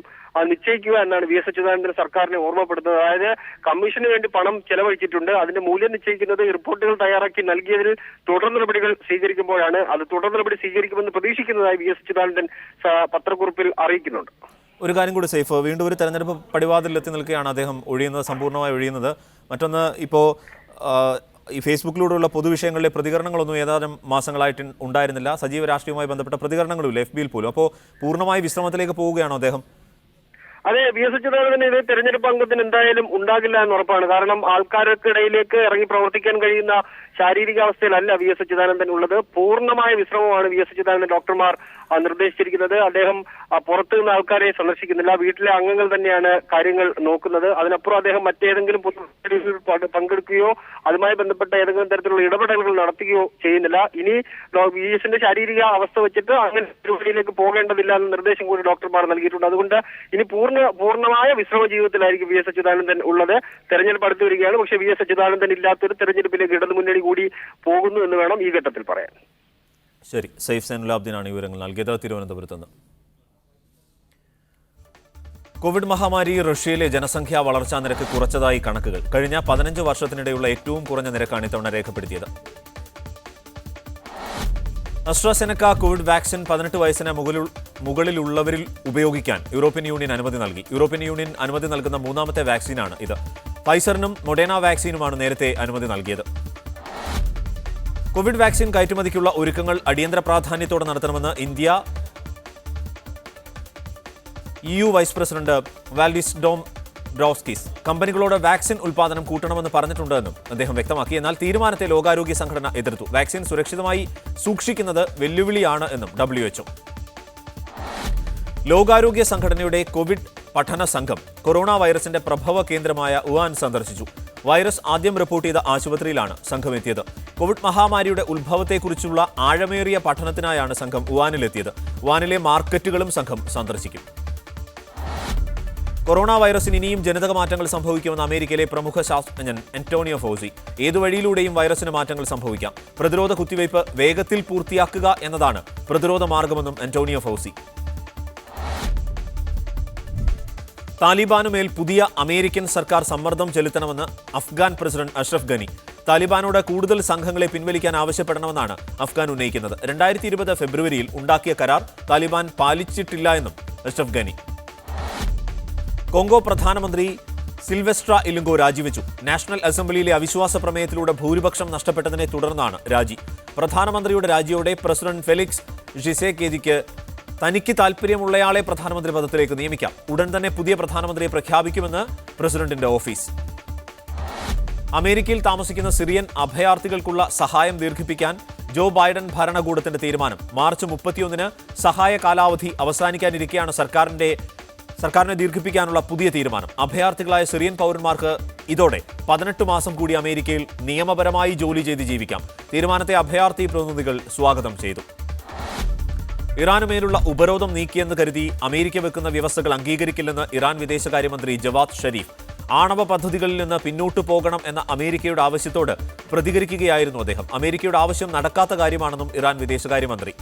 നിശ്ചയിക്കുക എന്നാണ് VS അച്യുതാനന്ദൻ സർക്കാരിനെ ഓർമ്മപ്പെടുത്തുന്നത്. അതായത് കമ്മീഷന് വേണ്ടി പണം ചെലവഴിച്ചിട്ടുണ്ട്, അതിന്റെ മൂല്യം നിശ്ചയിക്കുന്നത് റിപ്പോർട്ടുകൾ തയ്യാറാക്കി നൽകിയതിൽ തുടർ നടപടികൾ സ്വീകരിക്കുമ്പോഴാണ്. അത് തുടർ നടപടി സ്വീകരിക്കുമെന്ന് പ്രതീക്ഷിക്കുന്നതായി VS അച്യുതാനന്ദൻ പത്രക്കുറിപ്പിൽ അറിയിക്കുന്നുണ്ട്. ഒരു കാര്യം കൂടി സെയ്ഫ്, വീണ്ടും ഒരു തെരഞ്ഞെടുപ്പ് പടിവാതിലെത്തി നിൽക്കുകയാണ് അദ്ദേഹം സമ്പൂർണ്ണമായി ഒഴിയുന്നത്. മറ്റൊന്ന്, ഇപ്പോൾ ഈ ഫേസ്ബുക്കിലൂടെയുള്ള പൊതുവിഷയങ്ങളിലെ പ്രതികരണങ്ങളൊന്നും ഏതാനും മാസങ്ങളായിട്ട് ഉണ്ടായിരുന്നില്ല. സജീവ രാഷ്ട്രീയവുമായി ബന്ധപ്പെട്ട പ്രതികരണങ്ങളുമില്ല, FBയിൽ പോലും. അപ്പോൾ പൂർണ്ണമായി വിശ്രമത്തിലേക്ക് പോവുകയാണോ അദ്ദേഹം? അതെ, VS അച്യുതാനന്ദൻ ഇത് തെരഞ്ഞെടുപ്പ് അംഗത്തിന് എന്തായാലും ഉണ്ടാകില്ല എന്ന് ഉറപ്പാണ്. കാരണം ആൾക്കാർക്കിടയിലേക്ക് ഇറങ്ങി പ്രവർത്തിക്കാൻ കഴിയുന്ന ശാരീരികാവസ്ഥയിലല്ല VS അച്യുതാനന്ദൻ ഉള്ളത്. പൂർണ്ണമായ വിശ്രമമാണ് VS അച്യുതാനന്ദൻ ഡോക്ടർമാർ നിർദ്ദേശിച്ചിരിക്കുന്നത്. അദ്ദേഹം പുറത്തു നിന്ന് ആൾക്കാരെ സന്ദർശിക്കുന്നില്ല, വീട്ടിലെ അംഗങ്ങൾ തന്നെയാണ് കാര്യങ്ങൾ നോക്കുന്നത്. അതിനപ്പുറം അദ്ദേഹം മറ്റേതെങ്കിലും പൊതുപരിപാടിയിൽ പങ്കെടുക്കുകയോ അതുമായി ബന്ധപ്പെട്ട ഏതെങ്കിലും തരത്തിലുള്ള ഇടപെടലുകൾ നടത്തുകയോ ചെയ്യുന്നില്ല. ഇനി VSന്റെ ശാരീരിക അവസ്ഥ വെച്ചിട്ട് അങ്ങനെ പരിപാടിയിലേക്ക് പോകേണ്ടതില്ല എന്ന നിർദ്ദേശം കൂടി ഡോക്ടർമാർ നൽകിയിട്ടുണ്ട്. അതുകൊണ്ട് ഇനി പൂർണ്ണമായ വിശ്രമ ജീവിതത്തിലായിരിക്കും VS അച്യുതാനന്ദൻ ഉള്ളത്. തെരഞ്ഞെടുപ്പ് അടുത്ത് വരികയാണ്. പക്ഷേ VS അച്യുതാനന്ദൻ ഇല്ലാത്തൊരു തെരഞ്ഞെടുപ്പിലേക്ക് ഇടതുമുന്നണി കൂടി പോകുന്നു എന്ന് വേണം ഈ ഘട്ടത്തിൽ പറയാൻ. ശരി, സെയ്ഫ് സൈനുലാബ്ദീനാണ് ഈ വിവരങ്ങൾ നൽകിയത് തിരുവനന്തപുരത്ത് നിന്ന്. കോവിഡ് മഹാമാരി റഷ്യയിലെ ജനസംഖ്യാ വളർച്ചാ നിരക്ക് കുറച്ചതായി കണക്കുകൾ. കഴിഞ്ഞ 15 വർഷത്തിനിടെയുള്ള ഏറ്റവും കുറഞ്ഞ നിരക്കാണ് ഇത്തവണ രേഖപ്പെടുത്തിയത്. അസ്ട്രാസെനക്ക കോവിഡ് വാക്സിൻ 18 വയസ്സിന് മുകളിലുള്ളവരിൽ ഉപയോഗിക്കാൻ യൂറോപ്യൻ യൂണിയൻ അനുമതി നൽകി. യൂറോപ്യൻ യൂണിയൻ അനുമതി നൽകുന്ന 3ാമത്തെ വാക്സിനാണ് ഇത്. ഫൈസറിനും മൊഡേണ വാക്സിനുമാണ് നേരത്തെ അനുമതി നൽകിയത്. കോവിഡ് വാക്സിൻ കയറ്റുമതിക്കുള്ള ഒരുക്കങ്ങൾ അടിയന്തര പ്രാധാന്യത്തോടെ നടത്തണമെന്ന് India EU vice president Valdis Dombrovskis കമ്പനികളോട് വാക്സിൻ ഉൽപ്പാദനം കൂട്ടണമെന്ന് പറഞ്ഞിട്ടുണ്ടെന്നും അദ്ദേഹം വ്യക്തമാക്കി. എന്നാൽ തീരുമാനത്തെ ലോകാരോഗ്യ സംഘടന എതിർത്തു. വാക്സിൻ സുരക്ഷിതമായി സൂക്ഷിക്കുന്നത് വെല്ലുവിളിയാണ് എന്നും WHO. ലോകാരോഗ്യ സംഘടനയുടെ കോവിഡ് പഠന സംഘം കൊറോണ വൈറസിന്റെ പ്രഭവ കേന്ദ്രമായ വുഹാൻ സന്ദർശിച്ചു. വൈറസ് ആദ്യം റിപ്പോർട്ട് ചെയ്ത ആശുപത്രിയിലാണ് സംഘം എത്തിയത്. കോവിഡ് മഹാമാരിയുടെ ഉത്ഭവത്തെക്കുറിച്ചുള്ള ആഴമേറിയ പഠനത്തിനായാണ് സംഘം വുഹാനിലെത്തിയത്. വുഹാനിലെ മാർക്കറ്റുകളും സംഘം സന്ദർശിക്കും. കൊറോണ വൈറസിന് ഇനിയും ജനിതക മാറ്റങ്ങൾ സംഭവിക്കുമെന്ന് അമേരിക്കയിലെ പ്രമുഖ ശാസ്ത്രജ്ഞൻ അന്റോണിയോ ഫൗസി. ഏതു വഴിയിലൂടെയും വൈറസിന് മാറ്റങ്ങൾ സംഭവിക്കാം. പ്രതിരോധ കുത്തിവയ്പ് വേഗത്തിൽ പൂർത്തിയാക്കുക എന്നതാണ് പ്രതിരോധ മാർഗമെന്നും അന്റോണിയോ ഫൗസി. താലിബാനുമേൽ പുതിയ അമേരിക്കൻ സർക്കാർ സമ്മർദ്ദം ചെലുത്തണമെന്ന് അഫ്ഗാൻ പ്രസിഡന്റ് അഷ്റഫ് ഗനി. താലിബാനോട് കൂടുതൽ സംഘങ്ങളെ പിൻവലിക്കാൻ ആവശ്യപ്പെടണമെന്നാണ് അഫ്ഗാൻ ഉന്നയിക്കുന്നത്. 2020 ഫെബ്രുവരിയിൽ ഉണ്ടാക്കിയ കരാർ താലിബാൻ പാലിച്ചിട്ടില്ല എന്നും അഷ്റഫ് ഗനി. കോങ്കോ പ്രധാനമന്ത്രി സിൽവെസ്ട്ര ഇലുങ്കോ രാജിവെച്ചു. നാഷണൽ അസംബ്ലിയിലെ അവിശ്വാസ പ്രമേയത്തിലൂടെ ഭൂരിപക്ഷം നഷ്ടപ്പെട്ടതിനെ തുടർന്നാണ് രാജി. പ്രധാനമന്ത്രിയുടെ രാജിയോടെ പ്രസിഡന്റ് ഫെലിക്സ് ഷിസേകേദിക്ക് തനിക്ക് താൽപ്പര്യമുള്ളയാളെ പ്രധാനമന്ത്രി പദത്തിലേക്ക് നിയമിക്കാം. ഉടൻ തന്നെ പുതിയ പ്രധാനമന്ത്രിയെ പ്രഖ്യാപിക്കുമെന്ന് പ്രസിഡന്റിന്റെ ഓഫീസ്. അമേരിക്കയിൽ താമസിക്കുന്ന സിറിയൻ അഭയാർത്ഥികൾക്കുള്ള സഹായം ദീർഘിപ്പിക്കാൻ ജോ ബൈഡൻ ഭരണകൂടത്തിന്റെ തീരുമാനം. മാർച്ച് 31-ന് സഹായ കാലാവധി അവസാനിക്കാനിരിക്കെയാണ് സർക്കാരിനെ ദീർഘിപ്പിക്കാനുള്ള പുതിയ തീരുമാനം. അഭയാർത്ഥികളായ സിറിയൻ പൗരന്മാർക്ക് ഇതോടെ 18 മാസം കൂടി അമേരിക്കയിൽ നിയമപരമായി ജോലി ചെയ്ത് ജീവിക്കാം. തീരുമാനത്തെ അഭയാർത്ഥി പ്രതിനിധികൾ സ്വാഗതം ചെയ്തു. ഇറാനുമേലുള്ള ഉപരോധം നീക്കിയെന്ന് കരുതി അമേരിക്ക വെക്കുന്ന വ്യവസ്ഥകൾ അംഗീകരിക്കില്ലെന്ന് ഇറാൻ വിദേശകാര്യമന്ത്രി ജവാദ് ഷരീഫ്. ആണവ പദ്ധതികളിൽ നിന്ന് പിന്നോട്ടു പോകണം എന്ന അമേരിക്കയുടെ ആവശ്യത്തോട് പ്രതികരിക്കുകയായിരുന്നു അദ്ദേഹം. അമേരിക്കയുടെ ആവശ്യം നടക്കാത്ത കാര്യമാണെന്നും ഇറാൻ വിദേശകാര്യമന്ത്രി.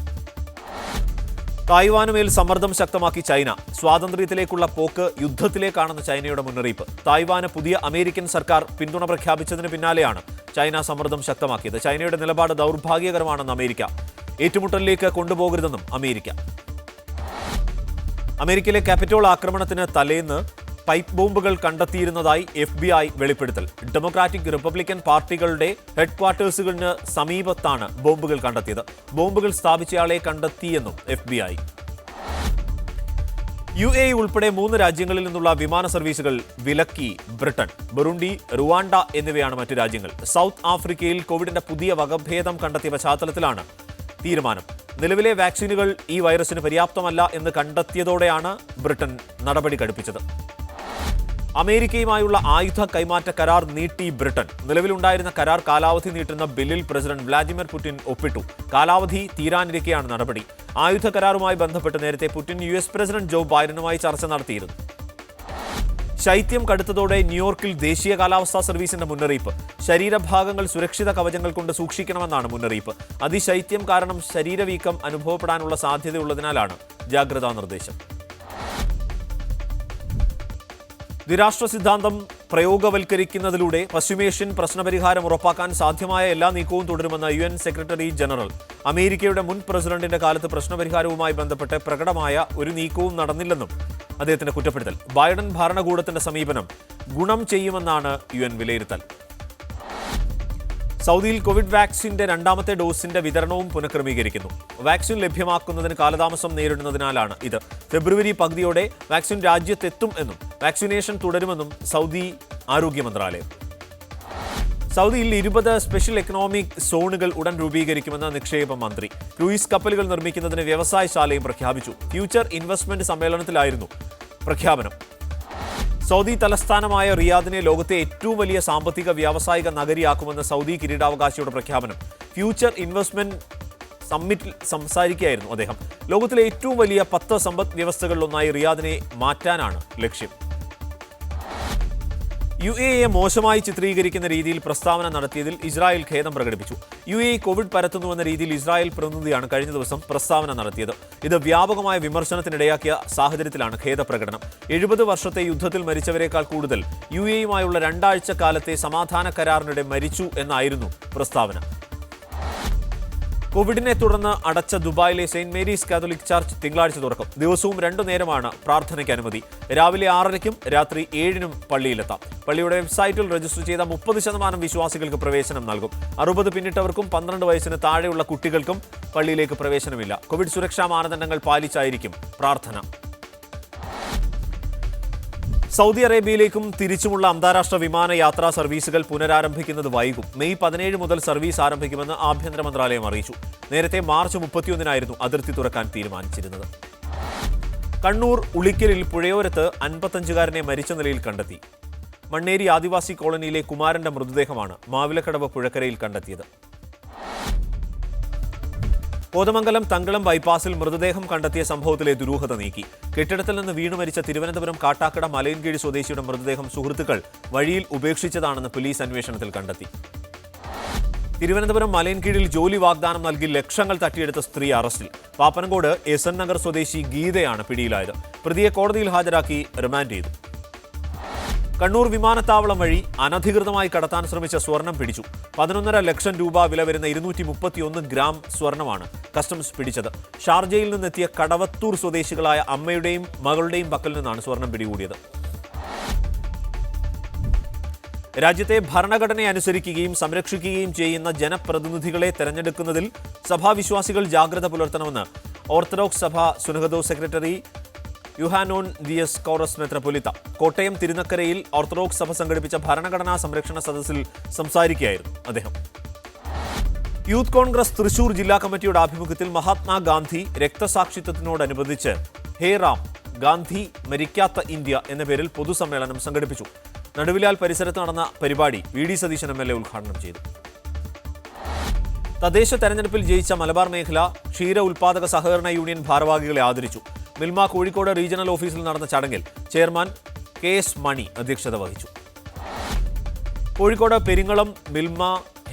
തായ്വാനുമേൽ സമ്മർദ്ദം ശക്തമാക്കി ചൈന. സ്വാതന്ത്ര്യത്തിലേക്കുള്ള പോക്ക് യുദ്ധത്തിലേക്കാണെന്ന് ചൈനയുടെ മുന്നറിയിപ്പ്. തായ്വാന് പുതിയ അമേരിക്കൻ സർക്കാർ പിന്തുണ പ്രഖ്യാപിച്ചതിന് പിന്നാലെയാണ് ചൈന സമ്മർദ്ദം ശക്തമാക്കിയത്. ചൈനയുടെ നിലപാട് ദൗർഭാഗ്യകരമാണെന്ന് അമേരിക്ക. ഏറ്റുമുട്ടലിലേക്ക് കൊണ്ടുപോകരുതെന്നും അമേരിക്ക. അമേരിക്കയിലെ ക്യാപിറ്റോൾ ആക്രമണത്തിന് തലേന്ന് പൈപ്പ് ബോംബുകൾ കണ്ടെത്തിയിരുന്നതായി FBI വെളിപ്പെടുത്തൽ. ഡെമോക്രാറ്റിക് റിപ്പബ്ലിക്കൻ പാർട്ടികളുടെ ഹെഡ്ക്വാർട്ടേഴ്സുകളിന് സമീപത്താണ് ബോംബുകൾ കണ്ടെത്തിയത്. ബോംബുകൾ സ്ഥാപിച്ചയാളെ കണ്ടെത്തിയെന്നും FBI. UAE ഉൾപ്പെടെ 3 രാജ്യങ്ങളിൽ നിന്നുള്ള വിമാന സർവീസുകൾ വിലക്കി ബ്രിട്ടൻ. ബുറുണ്ടി, റുവാണ്ട എന്നിവയാണ് മറ്റു രാജ്യങ്ങൾ. സൗത്ത് ആഫ്രിക്കയിൽ കോവിഡിന്റെ പുതിയ വകഭേദം കണ്ടെത്തിയ പശ്ചാത്തലത്തിലാണ് തീരുമാനം. നിലവിലെ വാക്സിനുകൾ ഈ വൈറസിന് പര്യാപ്തമല്ല എന്ന് കണ്ടെത്തിയതോടെയാണ് ബ്രിട്ടൻ നടപടി കടുപ്പിച്ചത്. അമേരിക്കയുമായുള്ള ആയുധ കൈമാറ്റ കരാർ നീട്ടി ബ്രിട്ടൻ. നിലവിലുണ്ടായിരുന്ന കരാർ കാലാവധി നീട്ടുന്ന ബില്ലിൽ പ്രസിഡന്റ് വ്ളാഡിമിർ പുടിൻ ഒപ്പിട്ടു. കാലാവധി തീരാനിരിക്കെയാണ് നടപടി. ആയുധ കരാറുമായി ബന്ധപ്പെട്ട് നേരത്തെ പുടിൻ US പ്രസിഡന്റ് ജോ ബൈഡനുമായി ചർച്ച നടത്തിയിരുന്നു. ശൈത്യം കടുത്തതോടെ ന്യൂയോർക്കിൽ ദേശീയ കാലാവസ്ഥാ സർവീസിന്റെ മുന്നറിയിപ്പ്. ശരീരഭാഗങ്ങൾ സുരക്ഷിത കവചങ്ങൾ കൊണ്ട് സൂക്ഷിക്കണമെന്നാണ് മുന്നറിയിപ്പ്. അതിശൈത്യം കാരണം ശരീരവീക്കം അനുഭവപ്പെടാനുള്ള സാധ്യതയുള്ളതിനാലാണ് ജാഗ്രതാ നിർദ്ദേശം. ദ്വിരാഷ്ട്ര സിദ്ധാന്തം പ്രയോഗവൽക്കരിക്കുന്നതിലൂടെ പശ്ചിമേഷ്യൻ പ്രശ്നപരിഹാരം ഉറപ്പാക്കാൻ സാധ്യമായ എല്ലാ നീക്കവും തുടരുമെന്ന് UN സെക്രട്ടറി ജനറൽ. അമേരിക്കയുടെ മുൻ പ്രസിഡന്റിന്റെ കാലത്ത് പ്രശ്നപരിഹാരവുമായി ബന്ധപ്പെട്ട് പ്രകടമായ ഒരു നീക്കവും നടന്നില്ലെന്നും അദ്ദേഹത്തിന്റെ കുറ്റപ്പെടുത്തൽ. ബൈഡൻ ഭരണകൂടത്തിന്റെ സമീപനം ഗുണം ചെയ്യുമെന്നാണ് UN വിലയിരുത്തൽ. സൗദിയിൽ കോവിഡ് വാക്സിന്റെ 2ാമത്തെ ഡോസിന്റെ വിതരണവും പുനഃക്രമീകരിക്കുന്നു. വാക്സിൻ ലഭ്യമാക്കുന്നതിന് കാലതാമസം നേരിടുന്നതിനാലാണ് ഇത്. ഫെബ്രുവരി പകുതിയോടെ വാക്സിൻ രാജ്യത്തെത്തും എന്നും വാക്സിനേഷൻ തുടരുമെന്നും സൗദി ആരോഗ്യ മന്ത്രാലയം. സൗദിയിൽ 20 സ്പെഷ്യൽ എക്കണോമിക് സോണുകൾ ഉടൻ രൂപീകരിക്കുമെന്ന് നിക്ഷേപ മന്ത്രി. ക്രൂയിസ് കപ്പലുകൾ നിർമ്മിക്കുന്നതിന് വ്യവസായശാലയും പ്രഖ്യാപിച്ചു. ഫ്യൂച്ചർ ഇൻവെസ്റ്റ്മെന്റ് സമ്മേളനത്തിലായിരുന്നു പ്രഖ്യാപനം. സൗദി തലസ്ഥാനമായ റിയാദിനെ ലോകത്തെ ഏറ്റവും വലിയ സാമ്പത്തിക വ്യാവസായിക നഗരിയാക്കുമെന്ന് സൗദി കിരീടാവകാശിയുടെ പ്രഖ്യാപനം. ഫ്യൂച്ചർ ഇൻവെസ്റ്റ്മെന്റ് സമ്മിറ്റിൽ സംസാരിക്കുകയായിരുന്നു അദ്ദേഹം. ലോകത്തിലെ ഏറ്റവും വലിയ 10 സമ്പദ് വ്യവസ്ഥകളിലൊന്നായി റിയാദിനെ മാറ്റാനാണ് ലക്ഷ്യം. UAE മോശമായി ചിത്രീകരിക്കുന്ന രീതിയിൽ പ്രസ്താവന നടത്തിയതിൽ ഇസ്രായേൽ ഖേദം പ്രകടിപ്പിച്ചു. UAE കോവിഡ് പരത്തുന്നുവെന്ന രീതിയിൽ ഇസ്രായേൽ പ്രതിനിധിയാണ് കഴിഞ്ഞ ദിവസം പ്രസ്താവന നടത്തിയത്. ഇത് വ്യാപകമായ വിമർശനത്തിനിടയാക്കിയ സാഹചര്യത്തിലാണ് ഖേദപ്രകടനം. 70 വർഷത്തെ യുദ്ധത്തിൽ മരിച്ചവരെക്കാൾ കൂടുതൽ UAEയുമായുള്ള 2 ആഴ്ച കാലത്തെ സമാധാന കരാറിനിടെ മരിച്ചു എന്നായിരുന്നു പ്രസ്താവന. കോവിഡിനെ തുടർന്ന് അടച്ച ദുബായിലെ സെയിന്റ് മേരീസ് കാത്തലിക് ചർച്ച് തിങ്കളാഴ്ച തുറക്കും. ദിവസവും 2 നേരമാണ് പ്രാർത്ഥനയ്ക്ക് അനുമതി. രാവിലെ 6:00-നും രാത്രി 7:00-നും പള്ളിയിലെത്താം. പള്ളിയുടെ വെബ്സൈറ്റിൽ രജിസ്റ്റർ ചെയ്ത 30% വിശ്വാസികൾക്ക് പ്രവേശനം നൽകും. 60 പിന്നിട്ടവർക്കും 12 വയസ്സിന് താഴെയുള്ള കുട്ടികൾക്കും പള്ളിയിലേക്ക് പ്രവേശനമില്ല. കോവിഡ് സുരക്ഷാ മാനദണ്ഡങ്ങൾ പാലിച്ചായിരിക്കും പ്രാർത്ഥന. സൗദി അറേബ്യയിലേക്കും തിരിച്ചുമുള്ള അന്താരാഷ്ട്ര വിമാനയാത്രാ സർവീസുകൾ പുനരാരംഭിക്കുന്നത് വൈകും. മെയ് 17 മുതൽ സർവീസ് ആരംഭിക്കുമെന്ന് ആഭ്യന്തര മന്ത്രാലയം അറിയിച്ചു. നേരത്തെ മാർച്ച് 31-നായിരുന്നു അതിർത്തി തുറക്കാൻ തീരുമാനിച്ചിരുന്നത്. കണ്ണൂർ ഉളിക്കലിൽ പുഴയോരത്ത് 55-കാരനെ മരിച്ച നിലയിൽ കണ്ടെത്തി. മണ്ണേരി ആദിവാസി കോളനിയിലെ കുമാരന്റെ മൃതദേഹമാണ് മാവിലക്കടവ് പുഴക്കരയിൽ കണ്ടെത്തിയത്. കോതമംഗലം തങ്കളം ബൈപ്പാസിൽ മൃതദേഹം കണ്ടെത്തിയ സംഭവത്തിലെ ദുരൂഹത നീക്കി. കെട്ടിടത്തിൽ നിന്ന് വീണു മരിച്ച തിരുവനന്തപുരം കാട്ടാക്കട മലയൻകീഴ് സ്വദേശിയുടെ മൃതദേഹം സുഹൃത്തുക്കൾ വഴിയിൽ ഉപേക്ഷിച്ചതാണെന്ന് പോലീസ് അന്വേഷണത്തിൽ കണ്ടെത്തി. തിരുവനന്തപുരം മലയൻകീഴിൽ ജോലി വാഗ്ദാനം നൽകി ലക്ഷങ്ങൾ തട്ടിയെടുത്ത സ്ത്രീ അറസ്റ്റിൽ. പാപ്പനംകോട് എസ്എൻ നഗർ സ്വദേശി ഗീതയാണ് പിടിയിലായത്. പ്രതിയെ കോടതിയിൽ ഹാജരാക്കി റിമാൻഡ് ചെയ്തു. കണ്ണൂർ വിമാനത്താവളം വഴി അനധികൃതമായി കടത്താൻ ശ്രമിച്ച സ്വർണം പിടിച്ചു. 11.5 ലക്ഷം രൂപ വില വരുന്ന 231 ഗ്രാം സ്വർണമാണ് കസ്റ്റംസ് പിടിച്ചത്. ഷാർജയിൽ നിന്നെത്തിയ കടവത്തൂർ സ്വദേശികളായ അമ്മയുടെയും മകളുടെയും പക്കൽ നിന്നാണ് സ്വർണം പിടികൂടിയത്. രാജ്യത്തെ ഭരണഘടനയെ അനുസരിക്കുകയും സംരക്ഷിക്കുകയും ചെയ്യുന്ന ജനപ്രതിനിധികളെ തെരഞ്ഞെടുക്കുന്നതിൽ സഭാവിശ്വാസികൾ ജാഗ്രത പുലർത്തണമെന്ന് ഓർത്തഡോക്സ് സഭ സുനഹദോ സെക്രട്ടറി യുഹാനോൻ ദിയസ് കോറസ് മെത്രാപ്പൊലീത്ത കോട്ടയം തിരുനക്കരയിൽ ഓർത്തഡോക്സ് സഭ സംഘടിപ്പിച്ച ഭരണഘടനാ സംരക്ഷണ സദസ്സിൽ സംസാരിക്കുകയായിരുന്നു അദ്ദേഹം. യൂത്ത് കോൺഗ്രസ് തൃശൂർ ജില്ലാ കമ്മിറ്റിയുടെ ആഭിമുഖ്യത്തിൽ മഹാത്മാഗാന്ധി രക്തസാക്ഷിത്വത്തിനോടനുബന്ധിച്ച് ഹേ റാം ഗാന്ധി മരിക്കാത്ത ഇന്ത്യ എന്ന പേരിൽ പൊതുസമ്മേളനം സംഘടിപ്പിച്ചു. നടുവിലാൽ പരിസരത്ത് നടന്ന പരിപാടി വി ഡി സതീശൻ MLA ഉദ്ഘാടനം ചെയ്തു. തദ്ദേശ തെരഞ്ഞെടുപ്പിൽ ജയിച്ച മലബാർ മേഖല ക്ഷീര ഉൽപാദക സഹകരണ യൂണിയൻ ഭാരവാഹികളെ ആദരിച്ചു. മിൽമ കോഴിക്കോട് റീജിയണൽ ഓഫീസിൽ നടന്ന ചടങ്ങിൽ ചെയർമാൻ KS മണി അധ്യക്ഷത വഹിച്ചു. കോഴിക്കോട് പെരിങ്ങളം മിൽമ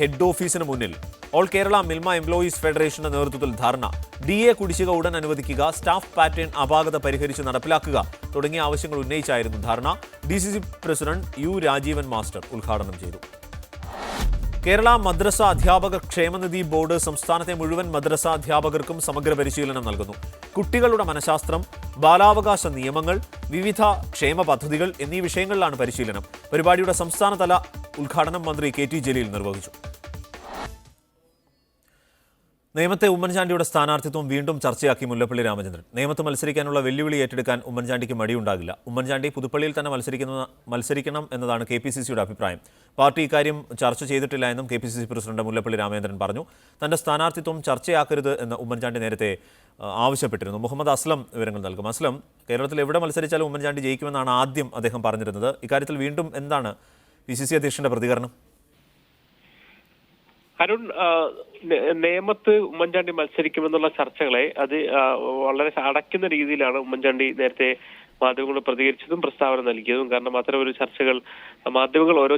ഹെഡ് ഓഫീസിന് മുന്നിൽ ഓൾ കേരള മിൽമ എംപ്ലോയീസ് ഫെഡറേഷന്റെ നേതൃത്വത്തിൽ ധർണ. DA കുടിശ്ശിക ഉടൻ അനുവദിക്കുക, സ്റ്റാഫ് പാറ്റേൺ അപാകത പരിഹരിച്ച് നടപ്പിലാക്കുക തുടങ്ങിയ ആവശ്യങ്ങൾ ഉന്നയിച്ചായിരുന്നു ധർണ. DCC president U Rajeevan master ഉദ്ഘാടനം ചെയ്തു. കേരള മദ്രസ അധ്യാപക ക്ഷേമനിധി ബോർഡ് സംസ്ഥാനത്തെ മുഴുവൻ മദ്രസ അധ്യാപകർക്കും സമഗ്ര പരിശീലനം നൽകുന്നു. കുട്ടികളുടെ മനഃശാസ്ത്രം, ബാലാവകാശ നിയമങ്ങൾ, വിവിധ ക്ഷേമ പദ്ധതികൾ എന്നീ വിഷയങ്ങളിലാണ് പരിശീലനം. പരിപാടിയുടെ സംസ്ഥാനതല ഉദ്ഘാടനം മന്ത്രി KT ജലീൽ നിർവഹിച്ചു. നേമത്തെ ഉമ്മൻചാണ്ടിയുടെ സ്ഥാനാർത്ഥിത്വം വീണ്ടും ചർച്ചയാക്കി മുല്ലപ്പള്ളി രാമചന്ദ്രൻ. നേമത്ത് മത്സരിക്കാനുള്ള വെല്ലുവിളി ഏറ്റെടുക്കാൻ ഉമ്മൻചാണ്ടിക്ക് മടിയുണ്ടാകില്ല. ഉമ്മൻചാണ്ടി പുതുപ്പള്ളിയിൽ തന്നെ മത്സരിക്കണം എന്നതാണ് KPCCയുടെ അഭിപ്രായം. പാർട്ടി ഇക്കാര്യം ചർച്ച ചെയ്തിട്ടില്ല എന്നും KPCC പ്രസിഡന്റ് മുല്ലപ്പള്ളി രാമചന്ദ്രൻ പറഞ്ഞു. തന്റെ സ്ഥാനാർത്ഥിത്വം ചർച്ചയാക്കരുത് എന്ന് ഉമ്മൻചാണ്ടി നേരത്തെ ആവശ്യപ്പെട്ടിരുന്നു. മുഹമ്മദ് അസ്ലം വിവരങ്ങൾ നൽകും. അസ്ലം, കേരളത്തിൽ എവിടെ മത്സരിച്ചാലും ഉമ്മൻചാണ്ടി ജയിക്കുമെന്നാണ് ആദ്യം അദ്ദേഹം പറഞ്ഞിരുന്നത്. ഇക്കാര്യത്തിൽ വീണ്ടും എന്താണ് PCC അധ്യക്ഷന്റെ പ്രതികരണം? അരുൺ, നേമത്ത് ഉമ്മൻചാണ്ടി മത്സരിക്കുമെന്നുള്ള ചർച്ചകളെ അത് വളരെ അടയ്ക്കുന്ന രീതിയിലാണ് ഉമ്മൻചാണ്ടി നേരത്തെ മാധ്യമങ്ങളോട് പ്രതികരിച്ചതും പ്രസ്താവന നൽകിയതും. കാരണം അത്തരമൊരു ചർച്ചകൾ മാധ്യമങ്ങൾ ഓരോ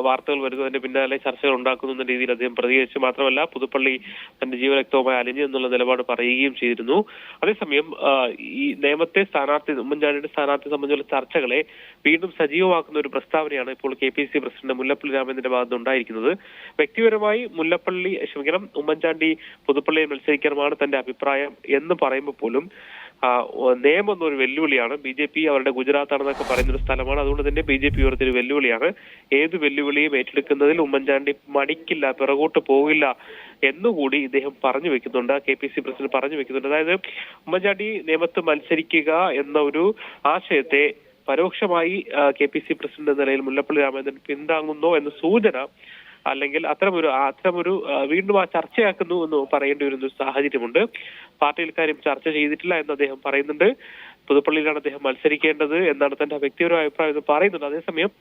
വാർത്തകൾ വരുന്നതിന്റെ പിന്നാലെ ചർച്ചകൾ ഉണ്ടാക്കുന്നു എന്ന രീതിയിൽ അദ്ദേഹം പ്രതികരിച്ചു. മാത്രമല്ല പുതുപ്പള്ളി തന്റെ ജീവരക്തവുമായി അലിഞ്ഞു എന്നുള്ള നിലപാട് പറയുകയും ചെയ്തിരുന്നു. അതേസമയം ഈ നേമത്തെ ഉമ്മൻചാണ്ടിയുടെ സ്ഥാനാർത്ഥി സംബന്ധിച്ചുള്ള ചർച്ചകളെ വീണ്ടും സജീവമാക്കുന്ന ഒരു പ്രസ്താവനയാണ് ഇപ്പോൾ KPCC പ്രസിഡന്റ് മുല്ലപ്പള്ളി രാമചന്ദ്രന്റെ ഭാഗത്ത് ഉണ്ടായിരിക്കുന്നത്. വ്യക്തിപരമായി ഉമ്മൻചാണ്ടി പുതുപ്പള്ളിയിൽ മത്സരിക്കണമെന്നാണ് തന്റെ അഭിപ്രായം എന്ന് പറയുമ്പോൾ പോലും നേമം എന്നൊരു വെല്ലുവിളിയാണ്. BJP അവരുടെ ഗുജറാത്താണെന്നൊക്കെ പറയുന്നൊരു സ്ഥലമാണ്. അതുകൊണ്ട് തന്നെ BJP ഉയർത്തിയൊരു വെല്ലുവിളിയാണ്. ഏത് വെല്ലുവിളിയും ഏറ്റെടുക്കുന്നതിൽ ഉമ്മൻചാണ്ടി മടിക്കില്ല, പിറകോട്ട് പോകില്ല എന്നുകൂടി ഇദ്ദേഹം പറഞ്ഞു വെക്കുന്നുണ്ട്. KPCC പ്രസിഡന്റ് പറഞ്ഞു വെക്കുന്നുണ്ട്. അതായത് ഉമ്മൻചാണ്ടി നേമത്ത് മത്സരിക്കുക എന്ന ഒരു ആശയത്തെ പരോക്ഷമായി KPCC പ്രസിഡന്റ് എന്ന നിലയിൽ മുല്ലപ്പള്ളി രാമചന്ദ്രൻ പിന്താങ്ങുന്നോ എന്ന സൂചന, അല്ലെങ്കിൽ അത്തരമൊരു വീണ്ടും ആ ചർച്ചയാക്കുന്നു എന്ന് പറയേണ്ടി വരുന്ന ഒരു സാഹചര്യമുണ്ട്. പാർട്ടിയിൽ കാര്യം ചർച്ച ചെയ്തിട്ടില്ല എന്ന് അദ്ദേഹം പറയുന്നുണ്ട്. പുതുപ്പള്ളിയിലാണ് അദ്ദേഹം മത്സരിക്കേണ്ടത് എന്നാണ് തന്റെ വ്യക്തിപരമായ അഭിപ്രായം എന്ന് പറയുന്നുണ്ട്. അതേസമയം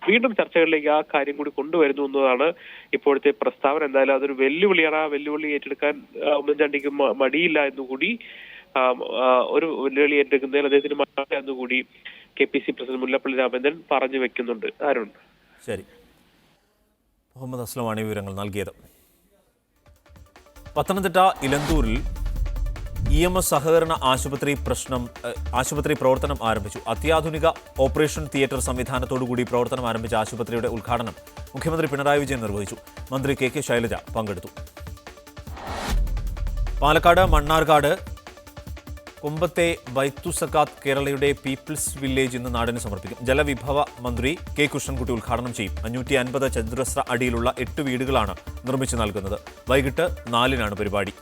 വീണ്ടും ചർച്ചകളിലേക്ക് ആ കാര്യം കൂടി കൊണ്ടുവരുന്നു എന്നതാണ് ഇപ്പോഴത്തെ പ്രസ്താവന. എന്തായാലും അതൊരു വെല്ലുവിളിയാണ്. ആ വെല്ലുവിളി ഏറ്റെടുക്കാൻ ഉമ്മൻചാണ്ടിക്ക് മടിയില്ല എന്നുകൂടി, ഒരു വെല്ലുവിളി ഏറ്റെടുക്കുന്നതിൽ അദ്ദേഹത്തിന് മടിയില്ല എന്നുകൂടി KPCC പ്രസിഡന്റ് മുല്ലപ്പള്ളി രാമചന്ദ്രൻ പറഞ്ഞു വെക്കുന്നുണ്ട്. അരുൺ, ശരി. മുഹമ്മദ് അസ്ലമാണ് വിവരങ്ങൾ നൽകിയത്. പത്തനംതിട്ട ഇലന്തൂരിൽ EMS സഹകരണ ആശുപത്രി പ്രവർത്തനം ആരംഭിച്ചു. അത്യാധുനിക ഓപ്പറേഷൻ തിയേറ്റർ സംവിധാനത്തോടുകൂടി പ്രവർത്തനം ആരംഭിച്ച ആശുപത്രിയുടെ ഉദ്ഘാടനം മുഖ്യമന്ത്രി പിണറായി വിജയൻ നിർവഹിച്ചു. മന്ത്രി KK ശൈലജ പങ്കെടുത്തു. പാലക്കാട് മണ്ണാർക്കാട് കുമ്പത്തെ ബൈത്തുസക്കാത്ത് കേരളയുടെ പീപ്പിൾസ് വില്ലേജ് ഇന്ന് നാടിന് സമർപ്പിക്കും. ജലവിഭവ മന്ത്രി K കൃഷ്ണൻകുട്ടി ഉദ്ഘാടനം ചെയ്യും. 550 ചതുരശ്ര അടിയിലുള്ള 8 വീടുകളാണ് നിർമ്മിച്ചു നൽകുന്നത്. വൈകിട്ട് 4-നാണ് പരിപാടി.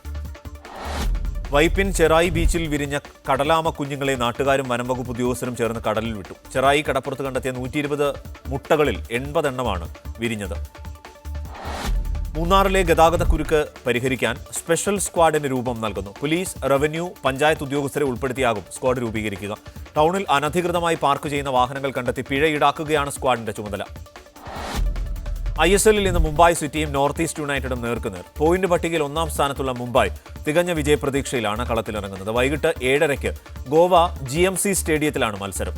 വൈപ്പിൻ ചെറായി ബീച്ചിൽ വിരിഞ്ഞ കടലാമ കുഞ്ഞുങ്ങളെ നാട്ടുകാരും വനംവകുപ്പ് ഉദ്യോഗസ്ഥരും ചേർന്ന് കടലിൽ വിട്ടു. ചെറായി കടപ്പുറത്ത് കണ്ടെത്തിയ 120 മുട്ടകളിൽ 80 എണ്ണമാണ് വിരിഞ്ഞത്. മൂന്നാറിലെ ഗതാഗതക്കുരുക്ക് പരിഹരിക്കാൻ സ്പെഷ്യൽ സ്ക്വാഡിന് രൂപം നൽകുന്നു. പോലീസ്, റവന്യൂ, പഞ്ചായത്ത് ഉദ്യോഗസ്ഥരെ ഉൾപ്പെടുത്തിയാകും സ്ക്വാഡ് രൂപീകരിക്കുക. ടൗണിൽ അനധികൃതമായി പാർക്ക് ചെയ്യുന്ന വാഹനങ്ങൾ കണ്ടെത്തി പിഴ ഈടാക്കുകയാണ് സ്ക്വാഡിന്റെ ചുമതല. ISLൽ ഇന്ന് മുംബൈ സിറ്റിയും നോർത്ത് ഈസ്റ്റ് യുണൈറ്റഡും നേർക്കുനേർ. പോയിന്റ് പട്ടികയിൽ 1-ാം സ്ഥാനത്തുള്ള മുംബൈ തികഞ്ഞ വിജയപ്രതീക്ഷയിലാണ് കളത്തിലിറങ്ങുന്നത്. വൈകിട്ട് 7:30 ഗോവ GMC സ്റ്റേഡിയത്തിലാണ് മത്സരം.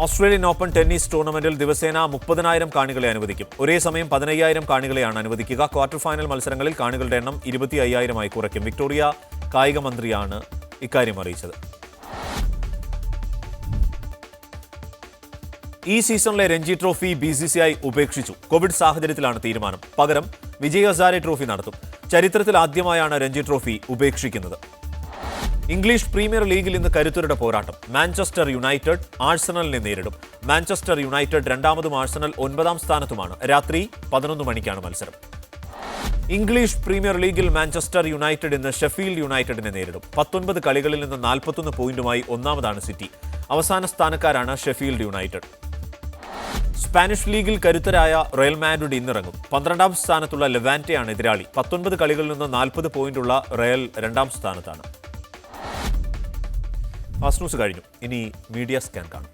ഓസ്ട്രേലിയൻ ഓപ്പൺ ടെന്നീസ് ടൂർണമെന്റിൽ ദിവസേന 30,000 കാണികളെ അനുവദിക്കും. ഒരേ സമയം 15,000 കാണികളെയാണ് അനുവദിക്കുക. ക്വാർട്ടർ ഫൈനൽ മത്സരങ്ങളിൽ കാണികളുടെ എണ്ണം 25,000 കുറയ്ക്കും. വിക്ടോറിയ കായിക മന്ത്രിയാണ് ഇക്കാര്യം അറിയിച്ചത്. ഈ സീസണിലെ രഞ്ജി ട്രോഫി BCCI ഉപേക്ഷിച്ചു. കോവിഡ് സാഹചര്യത്തിലാണ് തീരുമാനം. പകരം വിജയ് ഹസാരെ ട്രോഫി നടത്തും. ചരിത്രത്തിൽ ആദ്യമായാണ് രഞ്ജി ട്രോഫി ഉപേക്ഷിക്കുന്നത്. ഇംഗ്ലീഷ് പ്രീമിയർ ലീഗിൽ ഇന്ന് കരുത്തരുടെ പോരാട്ടം. മാഞ്ചസ്റ്റർ യുണൈറ്റഡ് ആഴ്സണലിനെ നേരിടും. മാഞ്ചസ്റ്റർ യുണൈറ്റഡ് 2-ാമതും ആഴ്സണൽ 9-ാം സ്ഥാനത്തുമാണ്. രാത്രി 11 മണിക്കാണ് മത്സരം. ഇംഗ്ലീഷ് പ്രീമിയർ ലീഗിൽ മാഞ്ചസ്റ്റർ യുണൈറ്റഡ് ഇന്ന് ഷെഫീൽഡ് യുണൈറ്റഡിനെ നേരിടും. 19 കളികളിൽ നിന്ന് 41 പോയിന്റുമായി 1-ാമതാണ് സിറ്റി. അവസാന സ്ഥാനക്കാരാണ് ഷെഫീൽഡ് യുണൈറ്റഡ്. സ്പാനിഷ് ലീഗിൽ കരുത്തരായ റയൽ മാഡ്രിഡ് ഇന്നിറങ്ങും. 12-ാം സ്ഥാനത്തുള്ള ലെവാന്റെയാണ് എതിരാളി. 19 കളികളിൽ നിന്ന് 40 പോയിന്റുള്ള റയൽ 2-ാം സ്ഥാനത്താണ്. ഫാസ്റ്റ് ന്യൂസ് കഴിഞ്ഞു. ഇനി മീഡിയ സ്കാൻ കാണും.